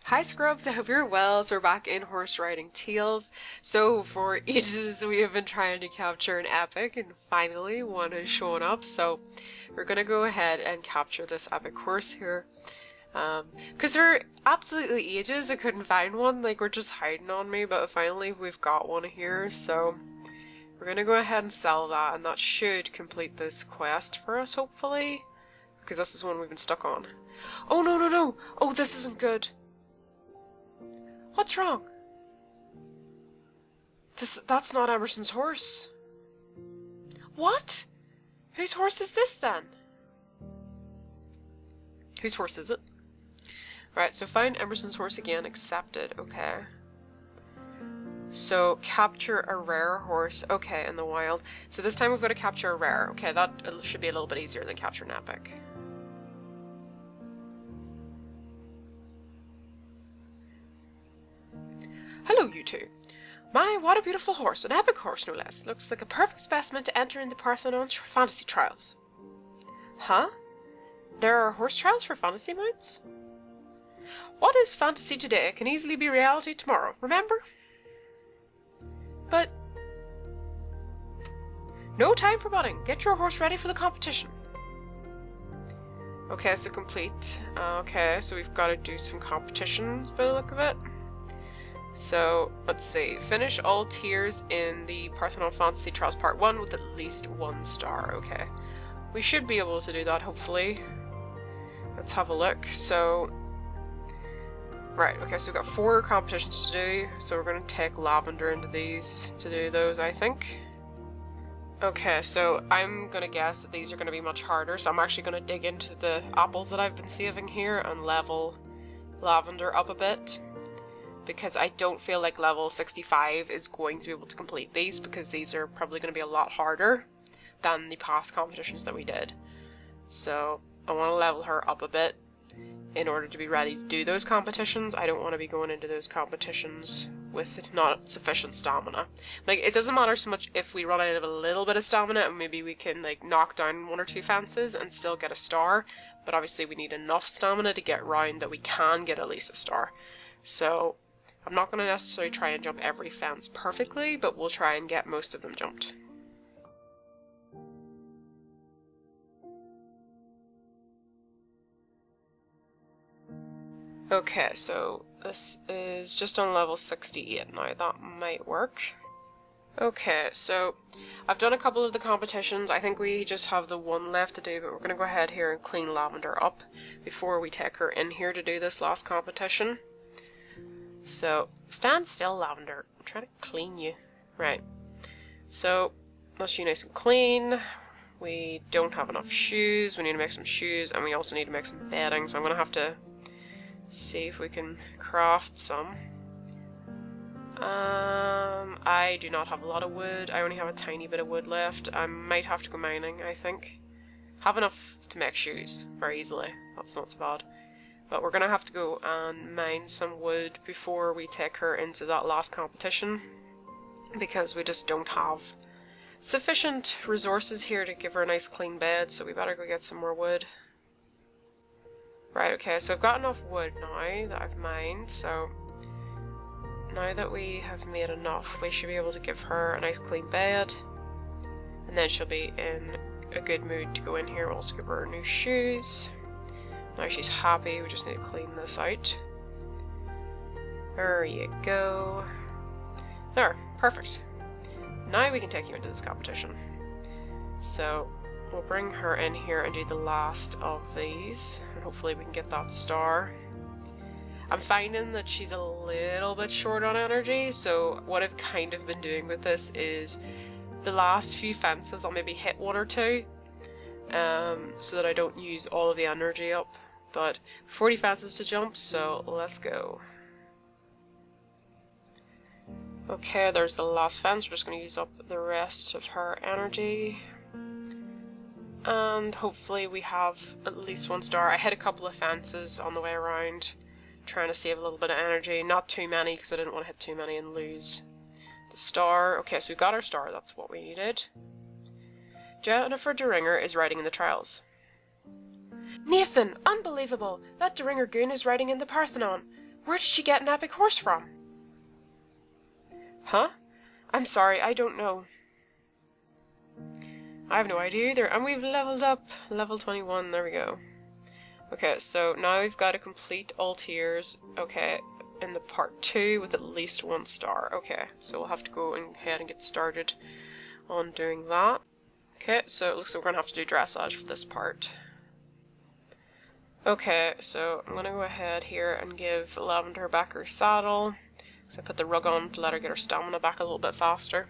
Hi Scrubs, I hope you're well. So we're back in horse riding tales. So for ages we have been trying to capture an epic and finally one is showing up. So we're gonna go ahead and capture this epic horse here. Because for absolutely ages I couldn't find one, like we're just hiding on me, but finally we've got one here. So we're gonna go ahead and sell that, and that should complete this quest for us hopefully. Because this is one we've been stuck on. Oh no no no! Oh, this isn't good! What's wrong? That's not Emerson's horse. What? Whose horse is this then? Whose horse is it? Right, so find Emerson's horse again, accepted, okay. So capture a rare horse, okay, in the wild. So this time we've got to capture a rare. Okay, that should be a little bit easier than capture an epic. Hello, you two. My, what a beautiful horse, an epic horse no less. Looks like a perfect specimen to enter in the Parthenon fantasy trials. Huh? There are horse trials for fantasy mounts? What is fantasy today can easily be reality tomorrow, remember? But... no time for butting. Get your horse ready for the competition. Okay, so complete. Okay, so we've got to do some competitions by the look of it. So, let's see. Finish all tiers in the Parthenon Fantasy Trials Part 1 with at least 1 star. Okay. We should be able to do that, hopefully. Let's have a look. So, right, okay, so we've got 4 competitions to do. So we're going to take Lavender into these to do those, I think. Okay, so I'm going to guess that these are going to be much harder. So I'm actually going to dig into the apples that I've been saving here and level Lavender up a bit. Because I don't feel like level 65 is going to be able to complete these, because these are probably going to be a lot harder than the past competitions that we did. So I want to level her up a bit in order to be ready to do those competitions. I don't want to be going into those competitions with not sufficient stamina. Like, it doesn't matter so much if we run out of a little bit of stamina and maybe we can like knock down 1 or 2 fences and still get a star, but obviously we need enough stamina to get round that we can get at least a star. So I'm not going to necessarily try and jump every fence perfectly, but we'll try and get most of them jumped. Okay, so this is just on level 68 now. That might work. Okay, so I've done a couple of the competitions. I think we just have the one left to do, but we're going to go ahead here and clean Lavender up before we take her in here to do this last competition. So, stand still, Lavender. I'm trying to clean you. Right. So, that's you nice and clean. We don't have enough shoes. We need to make some shoes, and we also need to make some bedding. So I'm going to have to see if we can craft some. I do not have a lot of wood. I only have a tiny bit of wood left. I might have to go mining, I think. Have enough to make shoes very easily. That's not so bad. But we're going to have to go and mine some wood before we take her into that last competition, because we just don't have sufficient resources here to give her a nice clean bed, so we better go get some more wood. Right, okay, so I've got enough wood now that I've mined, so now that we have made enough, we should be able to give her a nice clean bed, and then she'll be in a good mood to go in here. We'll also give her new shoes. Now she's happy, we just need to clean this out. There you go. There, perfect. Now we can take you into this competition. So, we'll bring her in here and do the last of these, and hopefully we can get that star. I'm finding that she's a little bit short on energy, so what I've kind of been doing with this is the last few fences I'll maybe hit 1 or 2, so that I don't use all of the energy up. But 40 fences to jump, so let's go. Okay, there's the last fence. We're just going to use up the rest of her energy. And hopefully we have at least 1 star. I hit a couple of fences on the way around, trying to save a little bit of energy. Not too many, because I didn't want to hit too many and lose the star. Okay, so we got our star. That's what we needed. Jennifer DeRinger is riding in the trials. Nathan! Unbelievable! That DeRinger goon is riding in the Parthenon. Where did she get an epic horse from? Huh? I'm sorry, I don't know. I have no idea either. And we've leveled up. Level 21, there we go. Okay, so now we've got to complete all tiers. Okay, in the part 2 with at least 1 star. Okay, so we'll have to go ahead and get started on doing that. Okay, so it looks like we're going to have to do dressage for this part. Okay, so I'm going to go ahead here and give Lavender back her saddle. So I put the rug on to let her get her stamina back a little bit faster.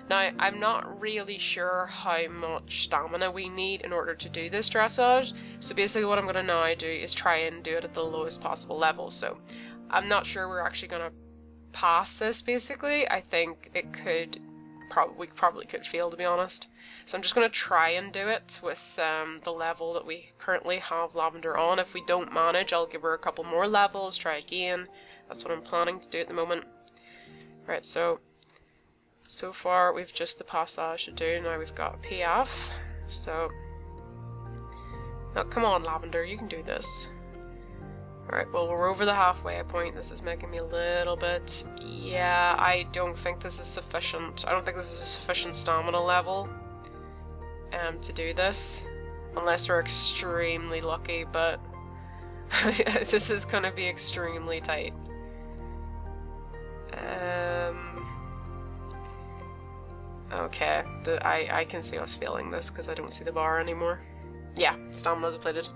Now, I'm not really sure how much stamina we need in order to do this dressage, so basically what I'm going to now do is try and do it at the lowest possible level. So I'm not sure we're actually going to pass this, basically. I think it could, we probably could fail, to be honest. So I'm just going to try and do it with the level that we currently have Lavender on. If we don't manage, I'll give her a couple more levels, try again. That's what I'm planning to do at the moment. Right, so far we've just the passage to do. Now we've got PF. So, now come on, Lavender, you can do this. Alright, well, we're over the halfway point. This is making me a little bit... Yeah, I don't think this is sufficient. I don't think this is a sufficient stamina level to do this. Unless we're extremely lucky, but this is going to be extremely tight. Okay, I can see us failing this because I don't see the bar anymore. Yeah, stamina's depleted.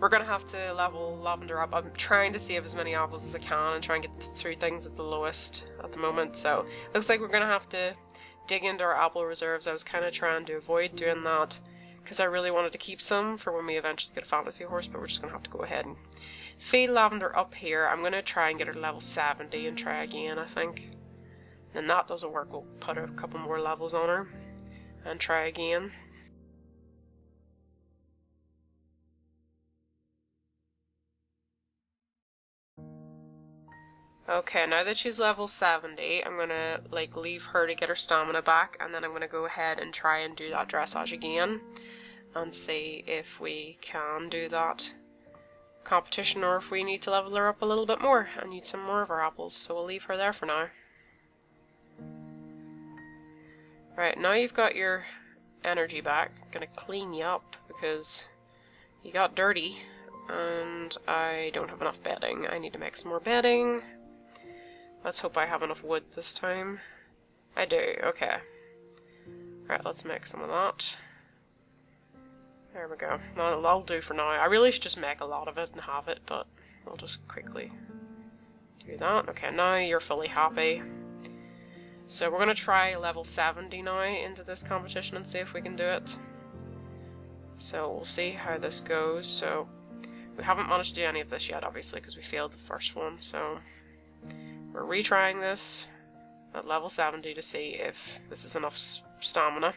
We're gonna have to level Lavender up. I'm trying to save as many apples as I can and try and get through things at the lowest at the moment, so looks like we're gonna have to dig into our apple reserves. I was kind of trying to avoid doing that because I really wanted to keep some for when we eventually get a fantasy horse, but we're just gonna have to go ahead and feed Lavender up here. I'm gonna try and get her to level 70 and try again, I think. And that doesn't work, we'll put a couple more levels on her and try again. Okay, now that she's level 70, I'm gonna leave her to get her stamina back, and then I'm gonna go ahead and try and do that dressage again and see if we can do that competition or if we need to level her up a little bit more and need some more of our apples, so we'll leave her there for now. Right, now you've got your energy back. I'm gonna clean you up because you got dirty and I don't have enough bedding. I need to make some more bedding. Let's hope I have enough wood this time. I do, okay. Right, let's make some of that. There we go. That'll do for now. I really should just make a lot of it and have it, but I'll just quickly do that. Okay, now you're fully happy. So we're going to try level 70 now into this competition and see if we can do it. So we'll see how this goes. So we haven't managed to do any of this yet, obviously, because we failed the first one. So we're retrying this at level 70 to see if this is enough stamina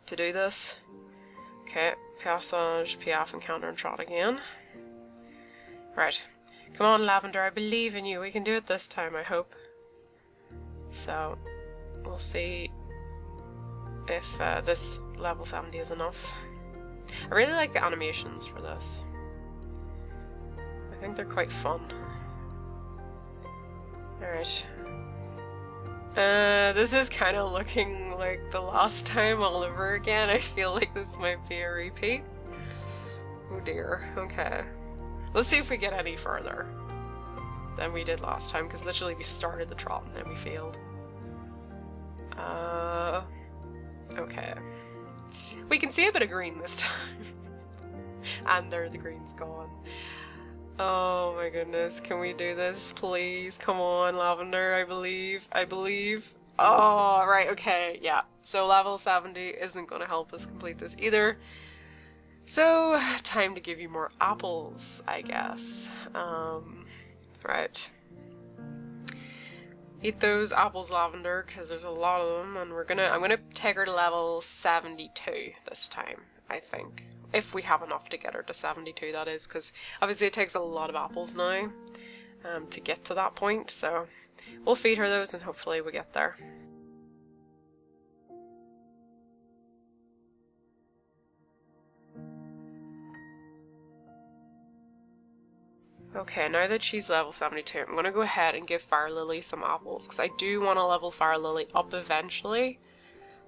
to do this. Okay, Passage, Piaf, Encounter, and Trot again. Right. Come on, Lavender, I believe in you. We can do it this time, I hope. So, we'll see if this level 70 is enough. I really like the animations for this. I think they're quite fun. Alright. This is kind of looking like the last time all over again. I feel like this might be a repeat. Oh dear, okay. Let's see if we get any further than we did last time, because literally we started the trot and then we failed. Okay. We can see a bit of green this time. And there, the green's gone. Oh my goodness, can we do this, please? Come on, Lavender, I believe. Oh, right, okay, yeah. So level 70 isn't going to help us complete this either. So, time to give you more apples, I guess. Right. Eat those apples, Lavender, because there's a lot of them, and I'm gonna take her to level 72 this time, I think. If we have enough to get her to 72, that is, because obviously it takes a lot of apples now to get to that point, so we'll feed her those and hopefully we get there. Okay, now that she's level 72, I'm going to go ahead and give Fire Lily some apples, because I do want to level Fire Lily up eventually.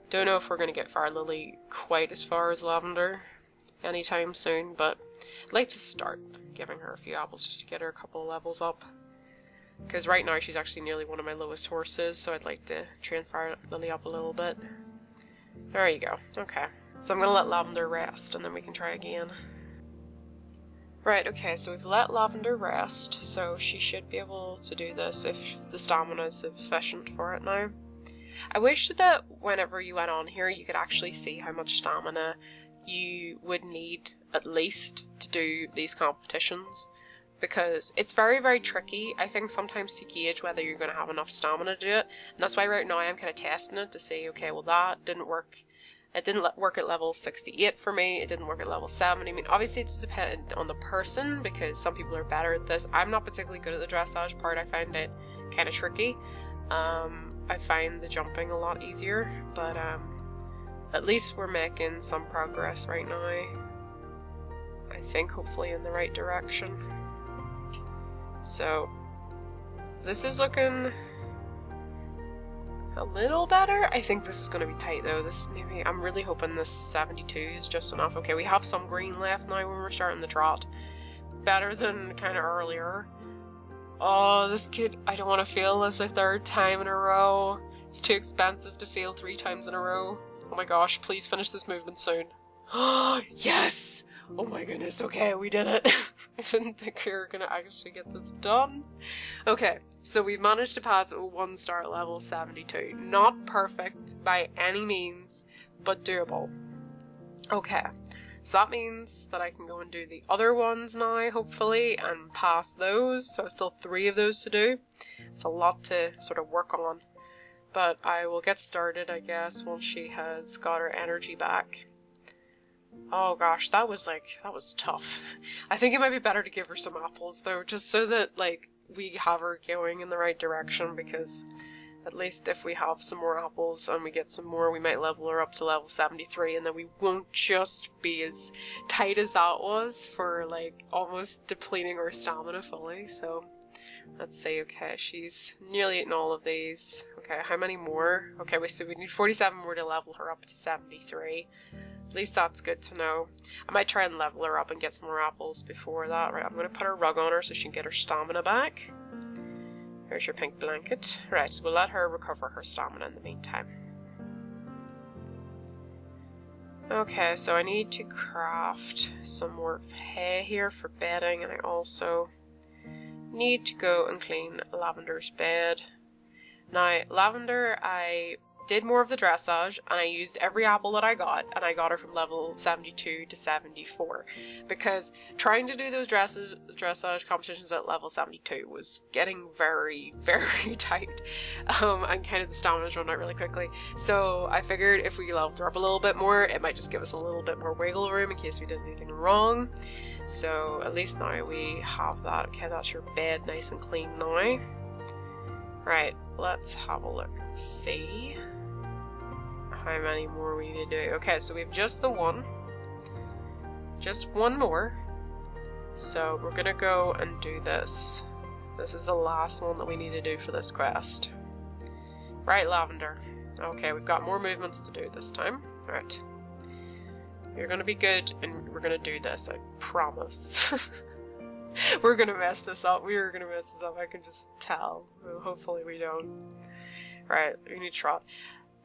Don't know if we're going to get Fire Lily quite as far as Lavender anytime soon, but I'd like to start giving her a few apples just to get her a couple of levels up. Because right now she's actually nearly one of my lowest horses, so I'd like to train Fire Lily up a little bit. There you go. Okay. So I'm going to let Lavender rest, and then we can try again. Right, okay, so we've let Lavender rest, so she should be able to do this if the stamina is sufficient for it now. I wish that whenever you went on here, you could actually see how much stamina you would need, at least, to do these competitions. Because it's very, very tricky, I think, sometimes to gauge whether you're going to have enough stamina to do it. And that's why right now I'm kind of testing it to see, okay, well that didn't work. It didn't work at level 68 for me, it didn't work at level 70. I mean, obviously it's dependent on the person, because some people are better at this. I'm not particularly good at the dressage part, I find it kind of tricky. I find the jumping a lot easier, but at least we're making some progress right now. I think hopefully in the right direction. So, this is looking a little better. I think this is going to be tight though. I'm really hoping this 72 is just enough. Okay, we have some green left now when we're starting the trot. Better than kind of earlier. Oh, this kid, I don't want to fail this a third time in a row. It's too expensive to fail 3 times in a row. Oh my gosh, please finish this movement soon. Oh, yes! Oh my goodness, okay, we did it. I didn't think we were going to actually get this done. Okay, so we've managed to pass a 1-star at level 72. Not perfect by any means, but doable. Okay, so that means that I can go and do the other ones now, hopefully, and pass those. So still 3 of those to do. It's a lot to sort of work on. But I will get started, I guess, once she has got her energy back. Oh gosh, that was tough. I think it might be better to give her some apples though, just so that we have her going in the right direction, because at least if we have some more apples and we get some more, we might level her up to level 73, and then we won't just be as tight as that was for almost depleting our stamina fully. So let's see. Okay, she's nearly eaten all of these. Okay, how many more? Okay, so we need 47 more to level her up to 73. At least that's good to know. I might try and level her up and get some more apples before that. Right, I'm going to put her rug on her so she can get her stamina back. Here's your pink blanket. Right, so we'll let her recover her stamina in the meantime. Okay, so I need to craft some more hay here for bedding, and I also need to go and clean Lavender's bed. Now, Lavender, I did more of the dressage, and I used every apple that I got, and I got her from level 72 to 74, because trying to do those dressage competitions at level 72 was getting very, very tight, and kind of the stamina's run out really quickly. So I figured if we leveled her up a little bit more, it might just give us a little bit more wiggle room in case we did anything wrong. So at least now we have that. Okay, that's your bed nice and clean now. Right, let's have a look and see how many more we need to do. Okay, so we have just the one. Just one more. So we're gonna go and do this. This is the last one that we need to do for this quest. Right, Lavender. Okay, we've got more movements to do this time. Right. You're gonna be good, and we're gonna do this, I promise. We're gonna mess this up. We are gonna mess this up. I can just tell. Well, hopefully we don't. Right, we need to trot.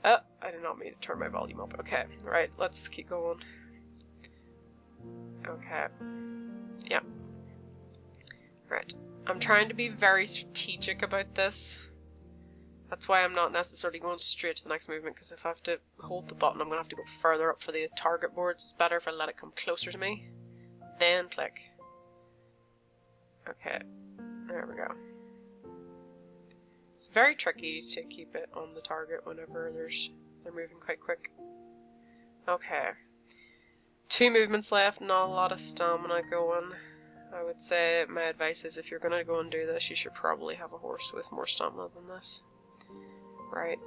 Oh, I did not mean to turn my volume up. Okay, right, let's keep going. Okay. Yeah. Right. I'm trying to be very strategic about this. That's why I'm not necessarily going straight to the next movement, because if I have to hold the button, I'm going to have to go further up for the target board, so it's better if I let it come closer to me. Then click. Okay, there we go. It's very tricky to keep it on the target whenever they're moving quite quick. Okay. 2 movements left, not a lot of stamina going. I would say my advice is if you're going to go and do this, you should probably have a horse with more stamina than this. Right?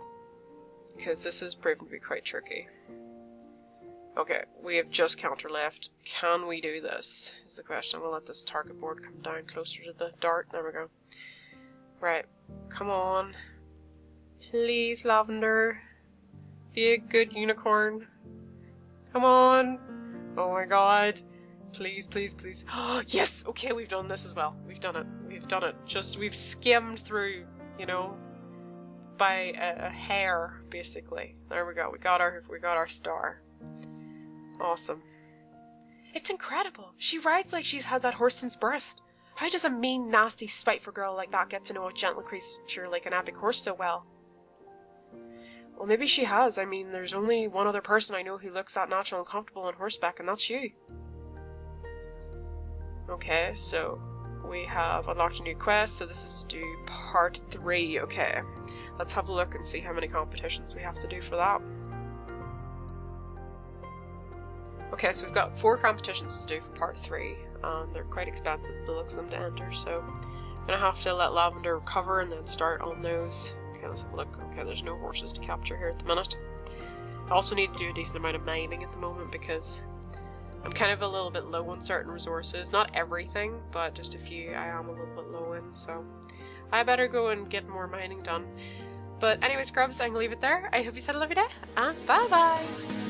Because this is proven to be quite tricky. Okay, we have just counter left. Can we do this? Is the question. I'm gonna let this target board come down closer to the dart. There we go. Right. Come on. Please, Lavender. Be a good unicorn. Come on. Oh my god. Please, please, please. Oh, yes! Okay, we've done this as well. We've done it. We've done it. Just, we've skimmed through, you know, by a hair, basically. There we go. We got our star. Awesome. It's incredible. She rides like she's had that horse since birth. How does a mean, nasty, spiteful girl like that get to know a gentle creature like an epic horse so well? Well, maybe she has. I mean, there's only one other person I know who looks that natural and comfortable on horseback, and that's you. Okay, so we have unlocked a new quest, so this is to do part 3. Okay, let's have a look and see how many competitions we have to do for that. Okay, so we've got 4 competitions to do for part 3, and they're quite expensive, the looks of them to enter, so I'm gonna have to let Lavender recover and then start on those. Okay, let's have a look. Okay, there's no horses to capture here at the minute. I also need to do a decent amount of mining at the moment because I'm kind of a little bit low on certain resources. Not everything, but just a few I am a little bit low in, so I better go and get more mining done. But anyways, Grubs, I'm gonna leave it there. I hope you had a lovely day, and bye-byes!